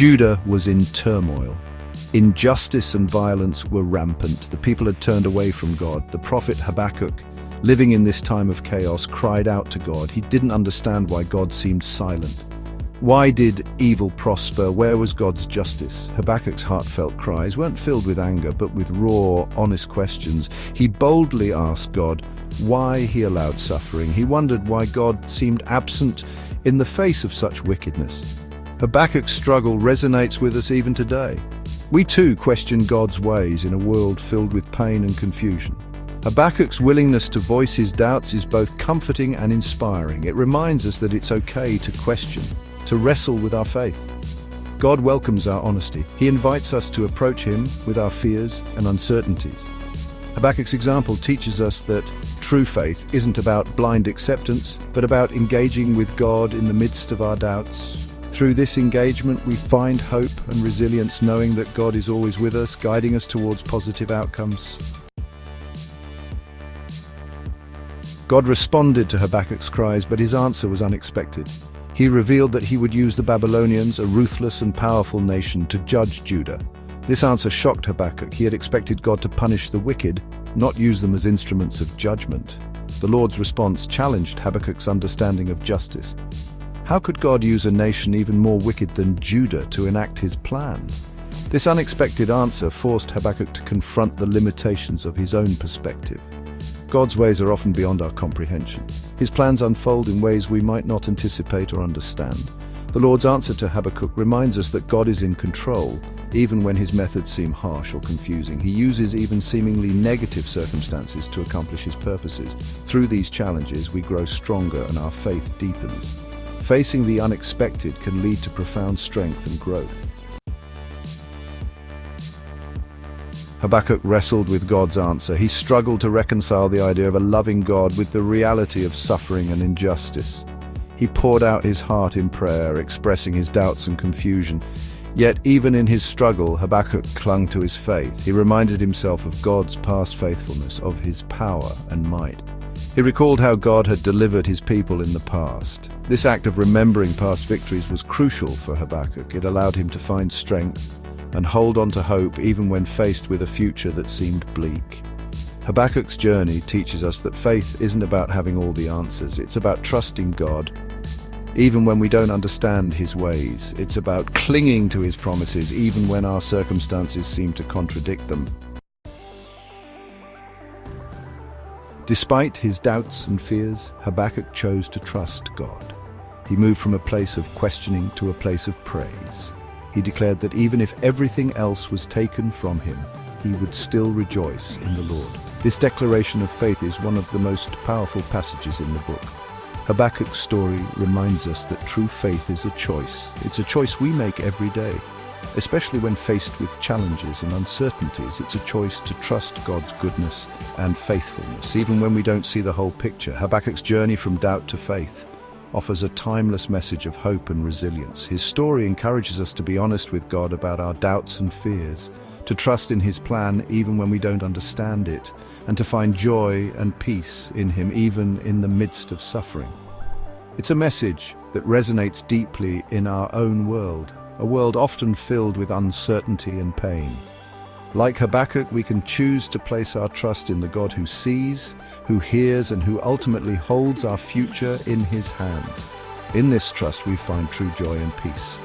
Judah was in turmoil. Injustice and violence were rampant. The people had turned away from God. The prophet Habakkuk, living in this time of chaos, cried out to God. He didn't understand why God seemed silent. Why did evil prosper? Where was God's justice? Habakkuk's heartfelt cries weren't filled with anger, but with raw, honest questions. He boldly asked God why he allowed suffering. He wondered why God seemed absent in the face of such wickedness. Habakkuk's struggle resonates with us even today. We too question God's ways in a world filled with pain and confusion. Habakkuk's willingness to voice his doubts is both comforting and inspiring. It reminds us that it's okay to question, to wrestle with our faith. God welcomes our honesty. He invites us to approach him with our fears and uncertainties. Habakkuk's example teaches us that true faith isn't about blind acceptance, but about engaging with God in the midst of our doubts. Through this engagement, we find hope and resilience, knowing that God is always with us, guiding us towards positive outcomes. God responded to Habakkuk's cries, but his answer was unexpected. He revealed that he would use the Babylonians, a ruthless and powerful nation, to judge Judah. This answer shocked Habakkuk. He had expected God to punish the wicked, not use them as instruments of judgment. The Lord's response challenged Habakkuk's understanding of justice. How could God use a nation even more wicked than Judah to enact his plan? This unexpected answer forced Habakkuk to confront the limitations of his own perspective. God's ways are often beyond our comprehension. His plans unfold in ways we might not anticipate or understand. The Lord's answer to Habakkuk reminds us that God is in control, even when his methods seem harsh or confusing. He uses even seemingly negative circumstances to accomplish his purposes. Through these challenges, we grow stronger and our faith deepens. Facing the unexpected can lead to profound strength and growth. Habakkuk wrestled with God's answer. He struggled to reconcile the idea of a loving God with the reality of suffering and injustice. He poured out his heart in prayer, expressing his doubts and confusion. Yet, even in his struggle, Habakkuk clung to his faith. He reminded himself of God's past faithfulness, of his power and might. He recalled how God had delivered his people in the past. This act of remembering past victories was crucial for Habakkuk. It allowed him to find strength and hold on to hope even when faced with a future that seemed bleak. Habakkuk's journey teaches us that faith isn't about having all the answers. It's about trusting God, even when we don't understand his ways. It's about clinging to his promises, even when our circumstances seem to contradict them. Despite his doubts and fears, Habakkuk chose to trust God. He moved from a place of questioning to a place of praise. He declared that even if everything else was taken from him, he would still rejoice in the Lord. This declaration of faith is one of the most powerful passages in the book. Habakkuk's story reminds us that true faith is a choice. It's a choice we make every day. Especially when faced with challenges and uncertainties, it's a choice to trust God's goodness and faithfulness, even when we don't see the whole picture. Habakkuk's journey from doubt to faith offers a timeless message of hope and resilience. His story encourages us to be honest with God about our doubts and fears, to trust in his plan even when we don't understand it, and to find joy and peace in him even in the midst of suffering. It's a message that resonates deeply in our own world, a world often filled with uncertainty and pain. Like Habakkuk, we can choose to place our trust in the God who sees, who hears, and who ultimately holds our future in his hands. In this trust, we find true joy and peace.